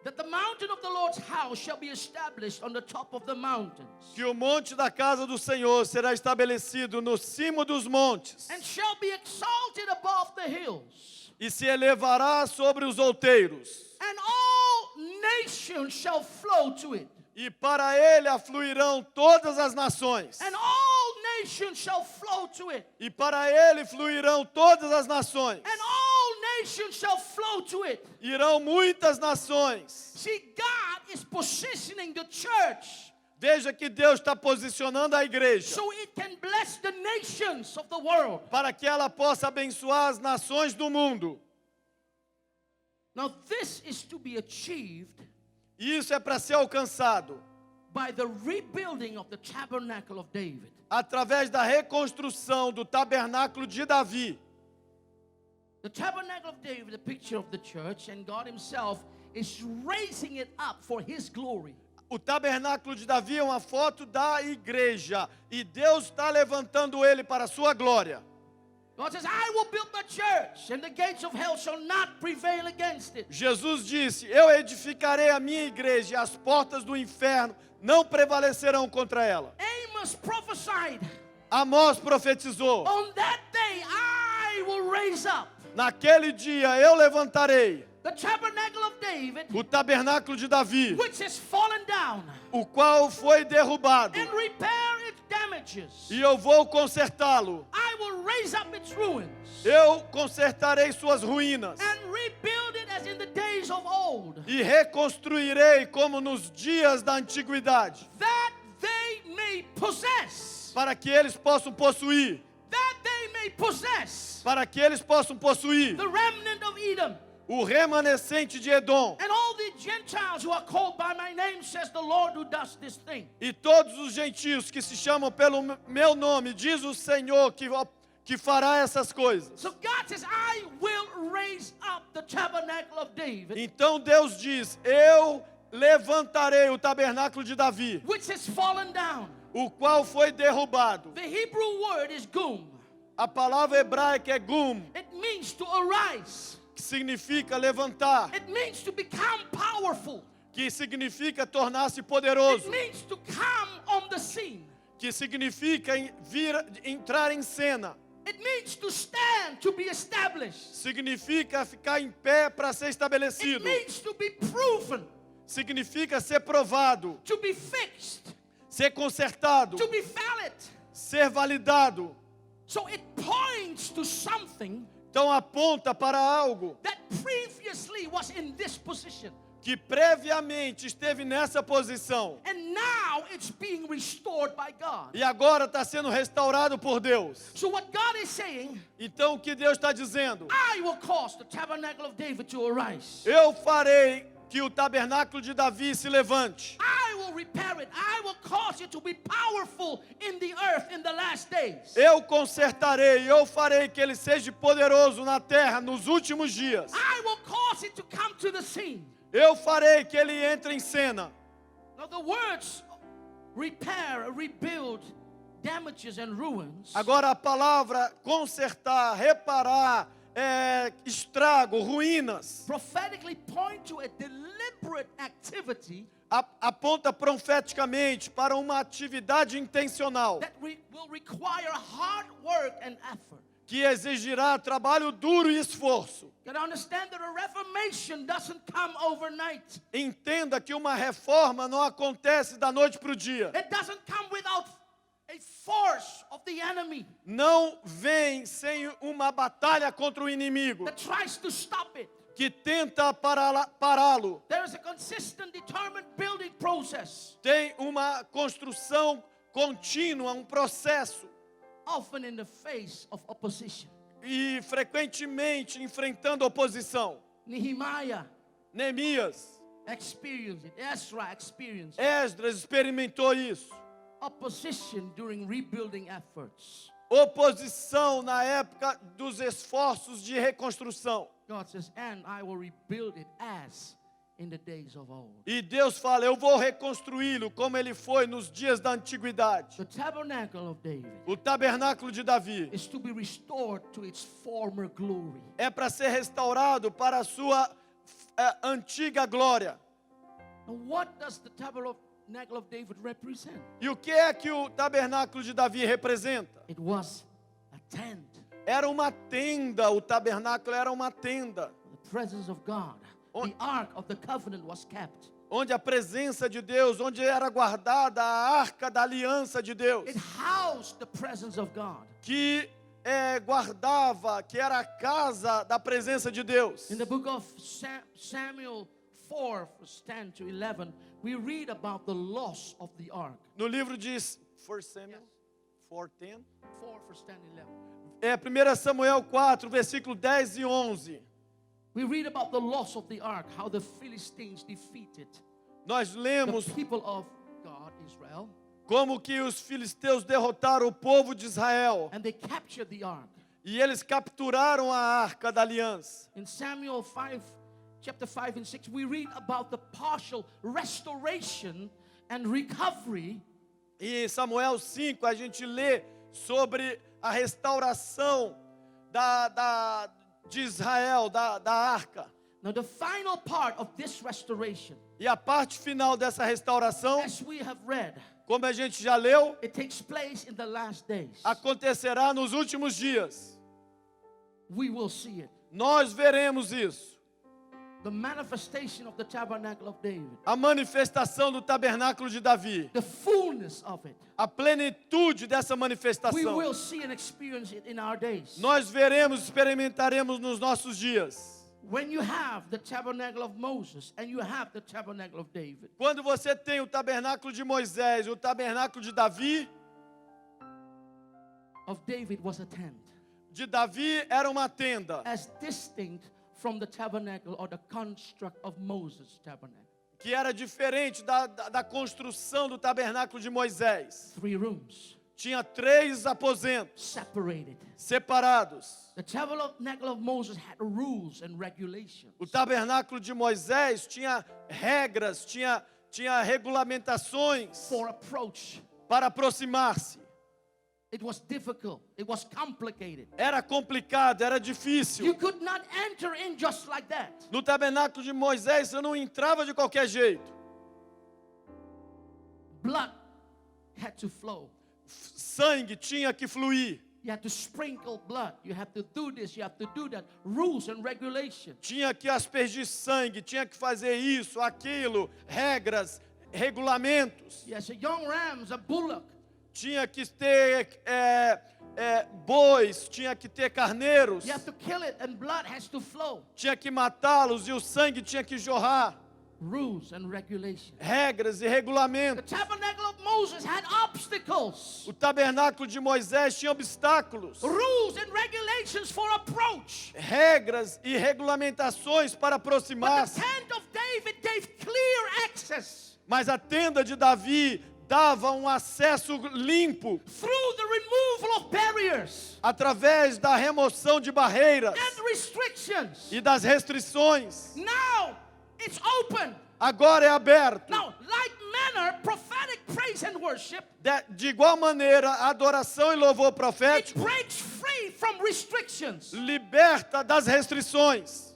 A: That the mountain of the Lord's house shall be established on the top of the mountains,
B: Que o monte da casa do Senhor será estabelecido no cimo dos montes.
A: and shall be exalted above the hills.
B: E se elevará sobre os outeiros.
A: And all nations shall flow to it.
B: E para ele afluirão todas as nações.
A: And all nations shall flow to it.
B: E para ele fluirão todas as nações.
A: And all nations shall flow to it.
B: Irão muitas nações.
A: See, God is positioning the church
B: Veja que Deus está posicionando a igreja
A: so it can bless the nations of the world.
B: para que ela possa abençoar as nações do mundo.
A: Now, this is to be achieved
B: E isso é para ser alcançado
A: by the rebuilding of the tabernacle of David.
B: através da reconstrução do tabernáculo de Davi.
A: The tabernacle of David, a picture of the church, and God Himself is raising it up for His glory.
B: O tabernáculo de Davi é uma foto da igreja e Deus está levantando ele para a sua glória.
A: God says, I will build the church, and the gates of hell shall not prevail against it.
B: Jesus disse: Eu edificarei a minha igreja e as portas do inferno não prevalecerão contra ela.
A: Amos prophesied,
B: Amós profetizou:
A: on that day I will raise up
B: Naquele dia eu levantarei
A: the tabernacle of David,
B: o tabernáculo de Davi,
A: which has fallen down,
B: o qual foi derrubado,
A: and repair its damages.
B: e eu vou consertá-lo.
A: I will raise up its ruins,
B: Eu consertarei suas ruínas
A: and rebuild it as in the days of old,
B: e reconstruirei como nos dias da antiguidade,
A: that they may possess,
B: para que eles possam possuir,
A: that they may possess
B: para que eles possam possuir
A: the remnant of Edom,
B: o remanescente de Edom
A: and all the Gentiles who are called by my name, says the Lord who does this thing.
B: e todos os gentios que se chamam pelo meu nome, diz o Senhor que fará essas coisas.
A: So God says, I will raise up the tabernacle of David,
B: Então Deus diz: Eu levantarei o tabernáculo de Davi,
A: which has fallen down.
B: o qual foi derrubado.
A: The Hebrew word is gum.
B: A palavra hebraica é gum,
A: It means to arise.
B: que significa levantar,
A: It means to become powerful.
B: que significa tornar-se
A: It
B: poderoso,
A: means to come on the scene.
B: que significa entrar em cena,
A: It means to stand, to be established.
B: significa ficar em pé para ser
A: It
B: estabelecido,
A: means to be proven,
B: significa ser provado,
A: to be fixed,
B: ser consertado,
A: to be valid.
B: ser validado.
A: So it points to something
B: Então aponta para algo
A: that previously was in this position.
B: que previamente esteve nessa posição
A: and now it's being restored by God.
B: e agora está sendo restaurado por Deus.
A: So what God is saying,
B: Então o que Deus está dizendo?
A: I will cause the tabernacle of David to arise.
B: Eu farei que o tabernáculo de Davi se levante.
A: I will repair it. I will cause it to be powerful in the earth in the last days.
B: Eu consertarei, eu farei que ele seja poderoso na terra nos últimos dias.
A: I will cause it to come to the scene.
B: Eu farei que ele entre em cena.
A: Now the words repair, rebuild, damages and ruins
B: Agora a palavra consertar, reparar, estrago, ruínas,
A: prophetically point to a deliberate activity
B: aponta profeticamente para uma atividade intencional
A: that will require hard work and effort.
B: que exigirá trabalho duro e esforço.
A: You gotta understand that a reformation doesn't come overnight.
B: Entenda que uma reforma não acontece da noite para o dia.
A: It doesn't come without a force of the enemy
B: Não vem sem uma batalha contra o inimigo
A: that tries to stop it.
B: que tenta pará-lo.
A: There is a consistent, determined building process,
B: Tem uma construção contínua, um processo,
A: often in the face of opposition.
B: e frequentemente enfrentando oposição.
A: Nehemiah
B: Neemias,
A: experienced it. Ezra experienced it.
B: Esdras experimentou isso.
A: Opposition during rebuilding efforts.
B: Oposição na época dos esforços de reconstrução.
A: God says, and I will rebuild it as in the days of old.
B: E Deus fala, eu vou reconstruí-lo como ele foi nos dias da antiguidade.
A: The tabernacle of David
B: O tabernáculo de Davi
A: is to be restored to its former glory.
B: é para ser restaurado para a sua antiga glória.
A: Now, what does the tabernacle of David represent?
B: E o que é que o tabernáculo de Davi representa?
A: It was a tent,
B: Era uma tenda, o tabernáculo era uma tenda,
A: the presence of God. The ark of the covenant was kept.
B: onde a presença de Deus, onde era guardada a arca da aliança de Deus,
A: It housed the presence of God.
B: que guardava, que era a casa da presença de Deus.
A: In the book of Samuel 4, verse 10 to 11, we read about the loss of the ark.
B: No livro de 1 Samuel 4:10,
A: 4, verse 10 and 11.
B: 1 Samuel 4, versículo 10 e 11.
A: We read about the loss of the ark, how the Philistines defeated
B: Nós
A: the
B: lemos
A: people of God, Israel,
B: como que os filisteus derrotaram o povo de Israel
A: and they captured the ark.
B: e eles capturaram a arca da aliança.
A: In Samuel 5, chapter 5 and 6, we read about the partial restoration and recovery
B: E em Samuel 5 a gente lê sobre a restauração de Israel, da arca.
A: Now, the final part of this restoration,
B: E a parte final dessa restauração,
A: as we have read,
B: como a gente já leu,
A: it takes place in the last days.
B: acontecerá nos últimos dias.
A: We will see it.
B: Nós veremos isso.
A: The manifestation of the tabernacle of David,
B: A manifestação do tabernáculo de Davi.
A: the fullness of it.
B: A plenitude dessa
A: We
B: manifestação.
A: will see and experience it in our days.
B: Nós veremos, experimentaremos nos nossos dias.
A: When you have the tabernacle of Moses and you have the tabernacle of David,
B: Quando você tem o tabernáculo de Moisés e o tabernáculo de Davi
A: was a tent,
B: de Davi era uma tenda,
A: as distinct from the tabernacle or the construct of Moses' tabernacle.
B: que era diferente da construção do tabernáculo de Moisés.
A: 3 rooms,
B: Tinha 3 aposentos
A: separated.
B: separados.
A: The tabernacle of Moses had rules and regulations.
B: O tabernáculo de Moisés tinha regras, tinha regulamentações
A: For approach,
B: para aproximar-se.
A: it was difficult, it was complicated.
B: Era complicado, era
A: You
B: difícil.
A: could not enter in just like that.
B: No tabernáculo de Moisés você não entrava de qualquer jeito.
A: Blood had to flow.
B: Sangue tinha que fluir.
A: You had to sprinkle blood. You have to do this, you have to do that. Rules and regulations.
B: Tinha que aspergir sangue, tinha que fazer isso, aquilo, regras, regulamentos.
A: Yes, a young rams, a bullock.
B: Tinha que ter bois, tinha que ter carneiros,
A: You have to kill it and blood has to flow.
B: tinha que matá-los e o sangue tinha que jorrar.
A: rules and regulations.
B: regras e
A: The
B: regulamentos.
A: tabernacle of Moses had obstacles,
B: O tabernáculo de Moisés tinha obstáculos,
A: rules and regulations for approach.
B: regras e regulamentações para
A: But the
B: aproximar-se.
A: tent of David gave clear access
B: Mas a tenda de Davi dava um acesso limpo
A: through the removal of barriers
B: através da remoção de barreiras
A: and restrictions.
B: e das restrições.
A: Now it's open.
B: Agora é aberto.
A: Now, like manner, prophetic praise and worship,
B: De igual maneira, a adoração e louvor
A: it
B: profético
A: breaks free from restrictions
B: liberta das restrições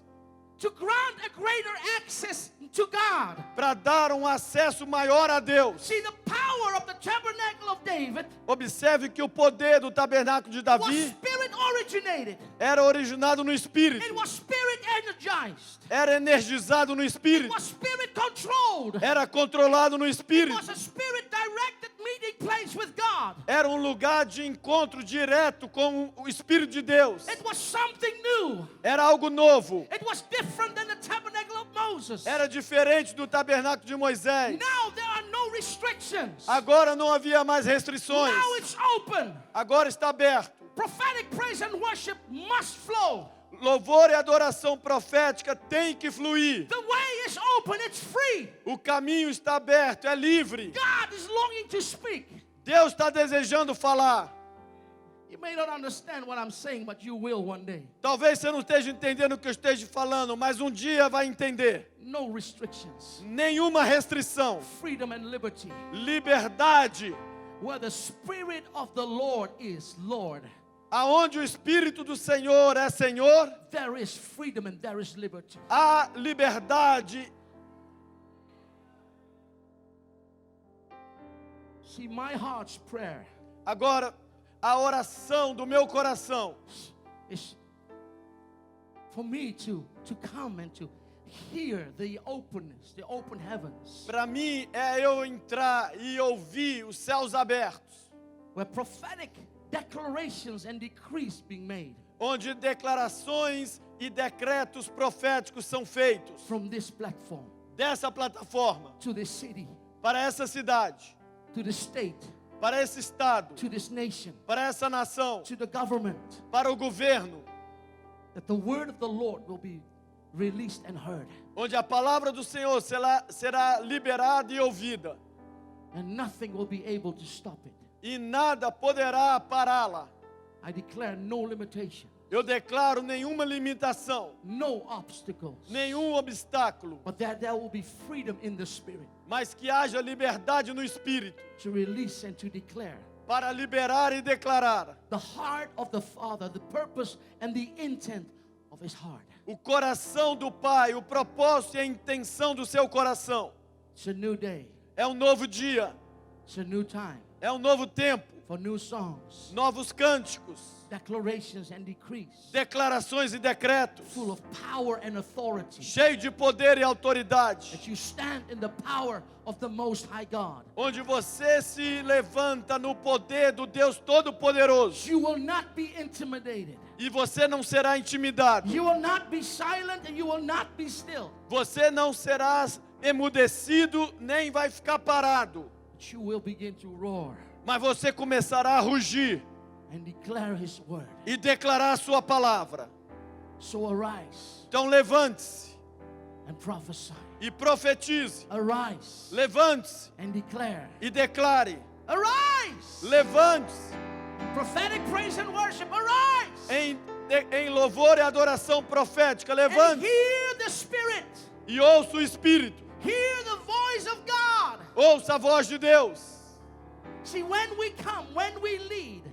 A: to grant a greater access to God.
B: para dar um acesso maior a Deus.
A: See, the power of the tabernacle of David
B: Observe que o poder do tabernáculo de
A: was
B: Davi
A: spirit originated.
B: era originado no Espírito,
A: It was spirit energized.
B: era energizado no
A: It
B: Espírito,
A: was spirit controlled.
B: era controlado no
A: It
B: Espírito,
A: was a spirit directed meeting place with God.
B: era um lugar de encontro direto com o Espírito de Deus,
A: It was something new.
B: era algo novo,
A: It was different than the tabernacle of Moses.
B: era diferente do tabernáculo de Moisés.
A: Now there are no restrictions.
B: Agora não havia mais restrições,
A: Now it's open.
B: agora está aberto.
A: Prophetic praise and worship must flow.
B: Louvor e adoração profética tem que fluir.
A: The way is open, it's free.
B: O caminho está aberto, é livre.
A: God is longing to speak.
B: Deus está desejando falar.
A: You may not understand what I'm saying, but you will one day.
B: Talvez você não esteja entendendo o que eu esteja falando, mas um dia vai entender.
A: No restrictions.
B: Nenhuma restrição.
A: Freedom and liberty.
B: Liberdade.
A: Where the Spirit of the Lord is Lord,
B: Aonde o Espírito do Senhor é Senhor,
A: there is freedom and there is liberty.
B: há liberdade.
A: See, my heart's prayer
B: Agora, a oração do meu coração
A: is for me to come and to hear the openness, the open heavens,
B: para mim é eu entrar e ouvir os céus abertos,
A: where prophetic declarations and decrees being made
B: onde declarações e decretos proféticos são feitos
A: from this platform
B: dessa plataforma
A: to this city,
B: para essa cidade,
A: to the state,
B: para esse estado,
A: to this nation,
B: para essa nação,
A: to the government,
B: para o governo,
A: that the word of the Lord will be released and heard,
B: onde a palavra do Senhor será liberada e ouvida,
A: and nothing will be able to stop it.
B: e nada poderá pará-la.
A: I declare no limitation,
B: Eu declaro nenhuma limitação,
A: no obstacles,
B: nenhum obstáculo,
A: but that there will be freedom in the Spirit
B: mas que haja liberdade no Espírito
A: to release and to declare
B: para liberar e declarar
A: the heart of the Father, the purpose and the intent of His heart.
B: o coração do Pai, o propósito e a intenção do seu coração.
A: It's a new day,
B: É um novo dia,
A: it's a new time
B: é um novo tempo,
A: for new songs,
B: novos cânticos,
A: declarations and decrees,
B: declarações e decretos,
A: full of power and authority,
B: cheio de poder e autoridade,
A: that you stand in the power of the Most High God.
B: onde você se levanta no poder do Deus Todo-Poderoso
A: You will not be intimidated.
B: e você não será intimidado,
A: You will not be silent and you will not be still.
B: você não será emudecido nem vai ficar parado,
A: But you will begin to roar
B: mas você começará a rugir
A: and declare His word.
B: e declarar a sua palavra.
A: So arise
B: Então levante-se
A: and prophesy.
B: e profetize,
A: Arise
B: levante-se
A: and declare.
B: e declare,
A: Arise!
B: levante-se
A: Prophetic praise and worship. Arise!
B: em louvor e adoração profética,
A: And
B: levante-se
A: hear the Spirit.
B: e ouça o Espírito,
A: Hear the voice of God.
B: ouça a voz de Deus.
A: See, when we come, when we lead,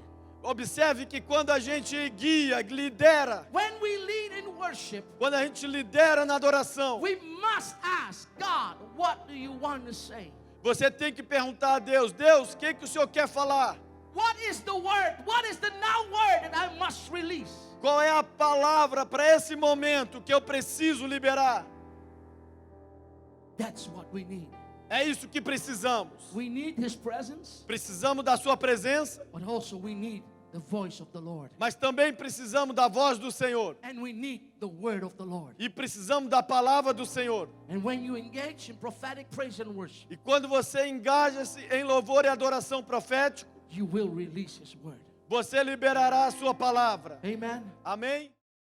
B: Observe que quando a gente guia, lidera,
A: when we lead in worship,
B: quando a gente lidera na adoração,
A: we must ask God, what do you want to say?
B: você tem que perguntar a Deus, Deus, o que o Senhor quer falar?
A: What is the word? What is the now word that I must release?
B: Qual é a palavra para esse momento que eu preciso liberar?
A: That's what we need.
B: É isso que precisamos.
A: We need His presence,
B: Precisamos da sua presença,
A: but also we need the voice of the Lord.
B: Mas também precisamos da voz do Senhor.
A: And we need the word of the Lord.
B: E precisamos da palavra do Senhor.
A: And when you engage in prophetic praise and worship,
B: E quando você engaja-se em louvor e adoração profético,
A: you will release His word.
B: você liberará a sua palavra.
A: Amen.
B: Amém?